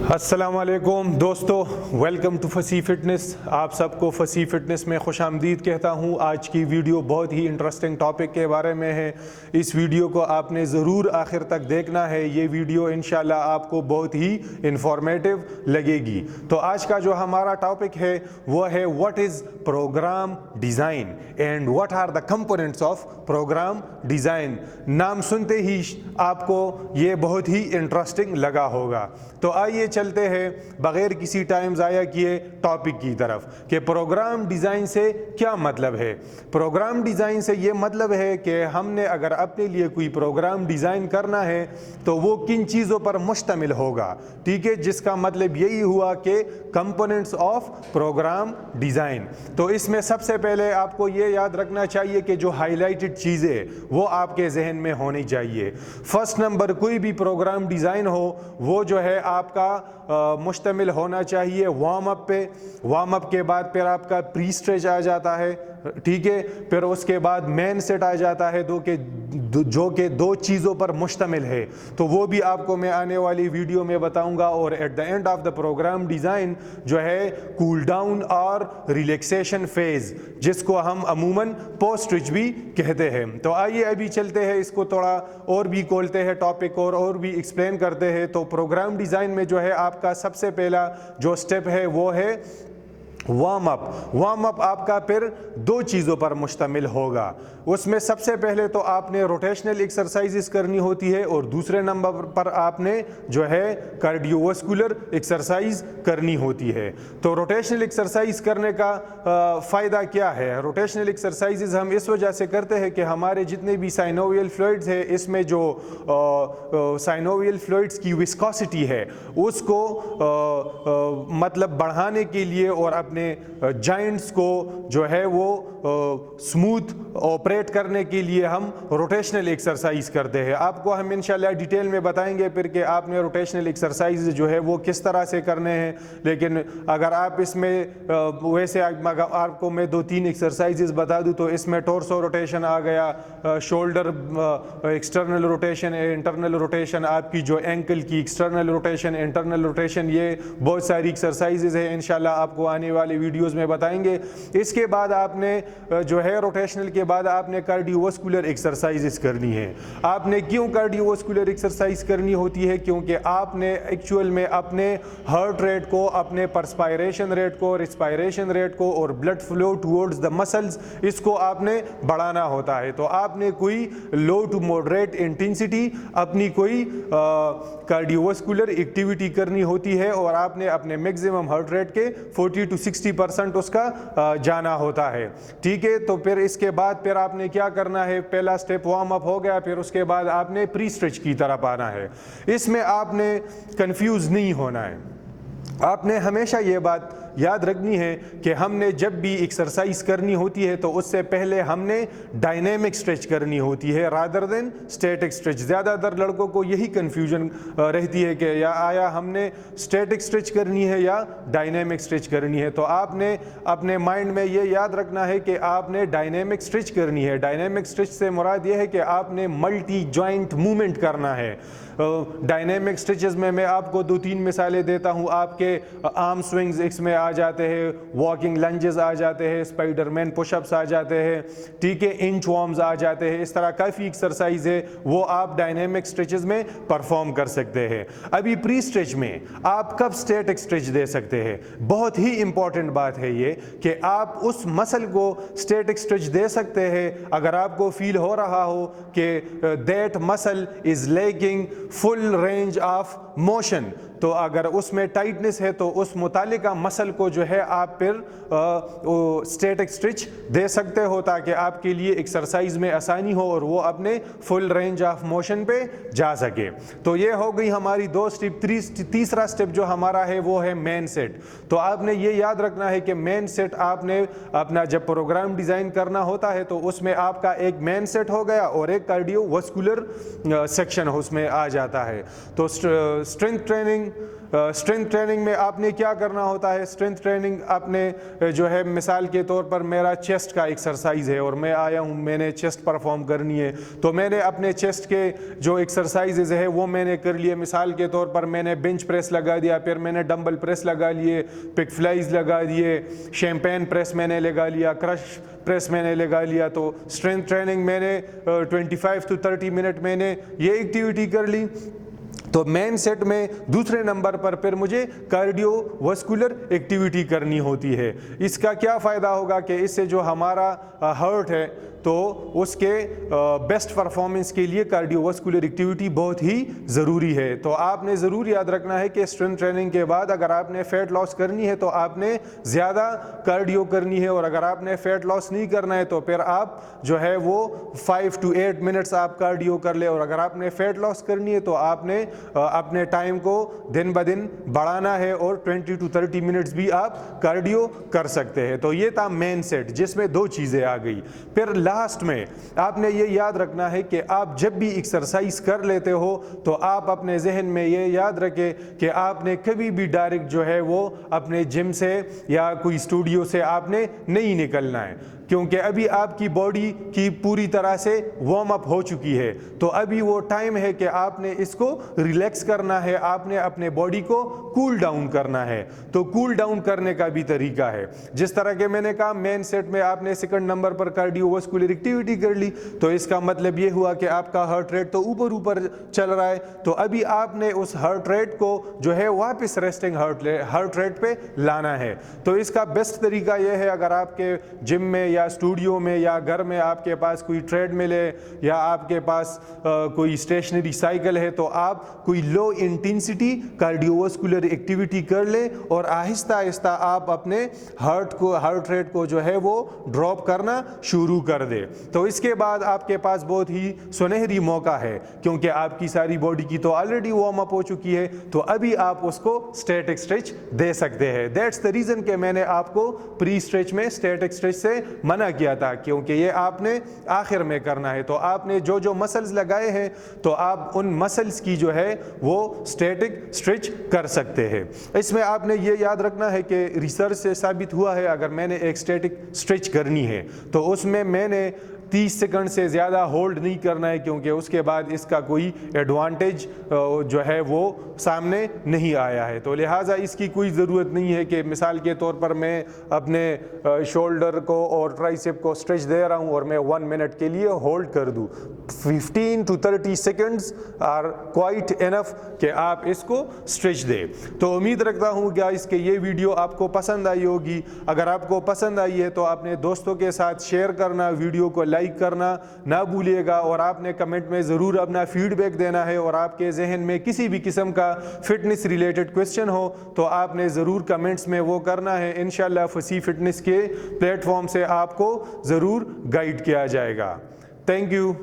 السلام علیکم دوستو، ویلکم ٹو فصیح فٹنس۔ آپ سب کو فصیح فٹنس میں خوش آمدید کہتا ہوں۔ آج کی ویڈیو بہت ہی انٹرسٹنگ ٹاپک کے بارے میں ہے۔ اس ویڈیو کو آپ نے ضرور آخر تک دیکھنا ہے۔ یہ ویڈیو انشاءاللہ آپ کو بہت ہی انفارمیٹیو لگے گی۔ تو آج کا جو ہمارا ٹاپک ہے وہ ہے what is program design and what are the components of program design. نام سنتے ہی آپ کو یہ بہت ہی انٹرسٹنگ لگا ہوگا۔ تو آئیے چلتے ہیں بغیر کسی ٹائم ضائع کیے ٹاپک کی طرف کہ پروگرام ڈیزائن سے کیا مطلب ہے۔ پروگرام ڈیزائن سے یہ مطلب ہے کہ ہم نے اگر اپنے لیے کوئی پروگرام ڈیزائن کرنا ہے تو وہ کن چیزوں پر مشتمل ہوگا، ٹھیک ہے، جس کا مطلب یہی ہوا کہ کمپوننٹس آف پروگرام ڈیزائن۔ تو اس میں سب سے پہلے آپ کو یہ یاد رکھنا چاہیے کہ جو ہائی لائٹڈ چیزیں وہ آپ کے ذہن میں ہونی چاہیے۔ فرسٹ نمبر، کوئی بھی پروگرام ڈیزائن ہو وہ جو ہے آپ کا مشتمل ہونا چاہیے وارم اپ پہ۔ وارم اپ کے بعد پھر آپ کا پری اسٹریچ آ جاتا ہے، ٹھیک ہے، پھر اس کے بعد مین سیٹ آ جاتا ہے جو کہ دو چیزوں پر مشتمل ہے۔ تو وہ بھی آپ کو میں آنے والی ویڈیو میں بتاؤں گا۔ اور at the end of the program design جو ہے کول ڈاؤن اور ریلیکسیشن فیز، جس کو ہم عموماً پوسٹ اسٹریچ بھی کہتے ہیں۔ تو آئیے ابھی چلتے ہیں، اس کو تھوڑا اور بھی کھولتے ہیں ٹاپک اور بھی ایکسپلین کرتے ہیں۔ تو پروگرام ڈیزائن میں جو ہے آپ کا سب سے پہلا جو سٹیپ ہے وہ ہے وارم اپ۔ وارم اپ آپ کا پھر دو چیزوں پر مشتمل ہوگا۔ اس میں سب سے پہلے تو آپ نے روٹیشنل ایکسرسائزز کرنی ہوتی ہے اور دوسرے نمبر پر آپ نے جو ہے کارڈیو واسکولر ایکسرسائز کرنی ہوتی ہے۔ تو روٹیشنل ایکسرسائز کرنے کا فائدہ کیا ہے؟ روٹیشنل ایکسرسائزز ہم اس وجہ سے کرتے ہیں کہ ہمارے جتنے بھی سائنوویل فلوئڈز ہیں، اس میں جو سائنوویل فلوئڈز کی وسکوسٹی ہے اس کو مطلب بڑھانے کے لیے اور اپنے جائنٹس کو جو ہے وہ سموتھ آپریٹ کرنے کے لیے ہم روٹیشنل ایکسرسائز کرتے ہیں۔ آپ کو ہم انشاءاللہ ڈیٹیل میں بتائیں گے پھر کہ آپ نے روٹیشنل ایکسرسائز جو ہے وہ کس طرح سے کرنے ہیں۔ لیکن اگر آپ اس میں ویسے آپ کو میں 2-3 ایکسرسائزز بتا دوں تو اس میں ٹورسو روٹیشن آ گیا، shoulder external rotation, internal rotation, آپ کی جو اینکل کی ایکسٹرنل روٹیشن، انٹرنل روٹیشن، یہ بہت ساری ایکسرسائزز ہیں، انشاءاللہ آپ کو آنے والی ویڈیوز میں بتائیں گے۔ اس کے بعد آپ نے جو ہے روٹیشنل کے بعد آپ نے کارڈیو واسکولر ایکسرسائزز کرنی ہے۔ آپ نے کیوں کارڈیو واسکولر ایکسرسائز کرنی ہوتی ہے؟ کیونکہ آپ نے ایکچوئل میں اپنے ہارٹ ریٹ کو، اپنے پرسپائریشن ریٹ کو، ریسپائریشن ریٹ کو اور blood flow towards the muscles, اس کو آپ نے بڑھانا ہوتا ہے۔ تو آپ نے کوئی لو ٹو ماڈریٹ انٹینسٹی اپنی کوئی کارڈیو واسکولر ایکٹیویٹی کرنی ہوتی ہے اور آپ نے اپنے میکسیمم ہارٹ ریٹ کے 40 to 60% اس کا جانا ہوتا ہے، ٹھیک ہے۔ تو پھر اس کے بعد پھر آپ نے کیا کرنا ہے؟ پہلا سٹیپ وارم اپ ہو گیا، پھر اس کے بعد آپ نے پری اسٹریچ کی طرف آنا ہے۔ اس میں آپ نے کنفیوز نہیں ہونا ہے۔ آپ نے ہمیشہ یہ بات یاد رکھنی ہے کہ ہم نے جب بھی ایکسرسائز کرنی ہوتی ہے تو اس سے پہلے ہم نے ڈائنامک اسٹریچ کرنی ہوتی ہے رادر دین اسٹیٹک اسٹریچ۔ زیادہ تر لڑکوں کو یہی کنفیوژن رہتی ہے کہ آیا ہم نے اسٹیٹک اسٹریچ کرنی ہے یا ڈائنامک اسٹریچ کرنی ہے۔ تو آپ نے اپنے مائنڈ میں یہ یاد رکھنا ہے کہ آپ نے ڈائنامک اسٹریچ کرنی ہے۔ ڈائنامک اسٹریچ سے مراد یہ ہے کہ آپ نے ملٹی جوائنٹ موومنٹ کرنا ہے۔ ڈائنامک اسٹریچز میں آپ کو 2-3 مثالیں دیتا ہوں۔ آپ کے آرم سوئنگز اس میں آ جاتے ہیں، واکنگ لنجز آ جاتے ہیں، اسپائڈر مین پش اپس آ جاتے ہیں، ٹھیک ہے، انچ وارمز آ جاتے ہیں۔ اس طرح کافی ایکسرسائز ہے وہ آپ ڈائنامک اسٹریچز میں پرفارم کر سکتے ہیں۔ ابھی پری اسٹریچ میں آپ کب اسٹیٹک اسٹریچ دے سکتے ہیں؟ بہت ہی امپورٹنٹ بات ہے یہ کہ آپ اس مسل کو اسٹیٹک اسٹریچ دے سکتے ہیں اگر آپ کو فیل ہو رہا ہو کہ that muscle is lacking full range of motion. تو اگر اس میں ٹائٹنس ہے تو اس متعلقہ مسل کو جو ہے آپ پھر اسٹیٹک اسٹریچ دے سکتے ہو تاکہ آپ کے لیے ایکسرسائز میں آسانی ہو اور وہ اپنے فل رینج آف موشن پہ جا سکے۔ تو یہ ہو گئی ہماری 2 سٹیپ۔ تیسرا سٹیپ جو ہمارا ہے وہ ہے مین سیٹ۔ تو آپ نے یہ یاد رکھنا ہے کہ مین سیٹ آپ نے اپنا جب پروگرام ڈیزائن کرنا ہوتا ہے تو اس میں آپ کا ایک مین سیٹ ہو گیا اور ایک کارڈیو واسکولر سیکشن اس میں آ جاتا ہے۔ تو اسٹرینتھ ٹریننگ میں آپ نے کیا کرنا ہوتا ہے؟ اسٹرینتھ ٹریننگ اپنے جو ہے مثال کے طور پر میرا چیسٹ کا ایکسرسائز ہے اور میں آیا ہوں, میں نے چیسٹ پرفارم کرنی ہے, تو میں نے اپنے چیسٹ کے جو ایکسرسائزز ہے وہ میں نے کر لیے. مثال کے طور پر میں نے بینچ پریس لگا دیا, پھر میں نے ڈمبل پریس لگا لیے, پک فلائز لگا دیے, شیمپین پریس میں نے لگا لیا, کرش پریس میں نے لگا لیا. تو اسٹرینتھ ٹریننگ میں نے 25 to 30 منٹ میں نے یہ ایکٹیویٹی کر لی. تو مین سیٹ میں دوسرے نمبر پر پھر مجھے کارڈیو واسکولر ایکٹیویٹی کرنی ہوتی ہے. اس کا کیا فائدہ ہوگا کہ اس سے جو ہمارا ہارٹ ہے تو اس کے بیسٹ پرفارمنس کے لیے کارڈیو واسکولر ایکٹیویٹی بہت ہی ضروری ہے. تو آپ نے ضرور یاد رکھنا ہے کہ اسٹرینتھ ٹریننگ کے بعد اگر آپ نے فیٹ لاس کرنی ہے تو آپ نے زیادہ کارڈیو کرنی ہے, اور اگر آپ نے فیٹ لاس نہیں کرنا ہے تو پھر آپ جو ہے وہ 5 to 8 منٹس آپ کارڈیو کر لیں, اور اگر آپ نے فیٹ لاس کرنی ہے تو آپ نے اپنے ٹائم کو دن بدن بڑھانا ہے اور 20 to 30 منٹس بھی آپ کارڈیو کر سکتے ہیں. تو یہ تھا مین سیٹ جس میں 2 چیزیں آ گئی. پھر لاسٹ میں آپ نے یہ یاد رکھنا ہے کہ آپ جب بھی ایکسرسائز کر لیتے ہو تو آپ اپنے ذہن میں یہ یاد رکھیں کہ آپ نے کبھی بھی ڈائریکٹ جو ہے وہ اپنے جم سے یا کوئی اسٹوڈیو سے آپ نے نہیں نکلنا ہے, کیونکہ ابھی آپ کی باڈی کی پوری طرح سے وارم اپ ہو چکی ہے. تو ابھی وہ ٹائم ہے کہ آپ نے اس کو ریلیکس کرنا ہے, آپ نے اپنے باڈی کو کول ڈاؤن کرنا ہے. تو کول ڈاؤن کرنے کا بھی طریقہ ہے, جس طرح کہ میں نے کہا مین سیٹ میں آپ نے سیکنڈ نمبر پر کارڈیو واسکولر ایکٹیویٹی کر لی, تو اس کا مطلب یہ ہوا کہ آپ کا ہارٹ ریٹ تو اوپر چل رہا ہے, تو ابھی آپ نے اس ہارٹ ریٹ کو جو ہے واپس ریسٹنگ ہارٹ ریٹ پہ لانا ہے. تو اس کا بیسٹ طریقہ یہ ہے, اگر آپ کے جم میں یا اسٹوڈیو میں یا گھر میں آپ کے پاس کوئی ٹریڈ مل ہے یا آپ کے پاس کوئی اسٹیشنری سائیکل ہے, تو آپ کوئی low intensity cardio vascular activity کر لیں اور آہستہ آہستہ آپ اپنے ہارٹ ریٹ کو جو ہے وہ ڈراپ کرنا شروع کر دیں. تو اس کے بعد آپ کے پاس بہت ہی سنہری موقع ہے, کیونکہ آپ کی ساری باڈی کی تو آلریڈی وارم اپ ہو چکی ہے, تو ابھی آپ اس کو اسٹیٹک اسٹریچ دے سکتے ہیں. دیٹس دا ریزن کہ میں نے آپ کو پری اسٹریچ میں اسٹیٹک اسٹریچ سے منع کیا تھا, کیونکہ یہ آپ نے آخر میں کرنا ہے. تو آپ نے جو مسلز لگائے ہیں تو آپ ان مسلز کی جو ہے وہ اسٹیٹک اسٹریچ کر سکتے ہیں. اس میں آپ نے یہ یاد رکھنا ہے کہ ریسرچ سے ثابت ہوا ہے اگر میں نے ایک اسٹیٹک اسٹریچ کرنی ہے تو اس میں نے 30 سیکنڈ سے زیادہ ہولڈ نہیں کرنا ہے, کیونکہ اس کے بعد اس کا کوئی ایڈوانٹیج جو ہے وہ سامنے نہیں آیا ہے. تو لہٰذا اس کی کوئی ضرورت نہیں ہے کہ مثال کے طور پر میں اپنے شولڈر کو اور ٹرائسپ کو اسٹریچ دے رہا ہوں اور میں 1 منٹ کے لیے ہولڈ کر دوں. 15 to 30 سیکنڈز آر کوائٹ انف کہ آپ اس کو اسٹریچ دیں. تو امید رکھتا ہوں گائز کہ یہ ویڈیو آپ کو پسند آئی ہوگی. اگر آپ کو پسند آئی ہے تو اپنے دوستوں کے ساتھ شیئر کرنا, ویڈیو کو لائک کرنا نہ بھولیے گا, اور آپ نے کمنٹ میں ضرور اپنا فیڈ بیک دینا ہے. اور آپ کے ذہن میں کسی بھی قسم کا فٹنس ریلیٹڈ کویسچن ہو تو آپ نے ضرور کمنٹس میں وہ کرنا ہے. انشاءاللہ فصیح فٹنس کے پلیٹ فارم سے آپ کو ضرور گائیڈ کیا جائے گا. Thank you.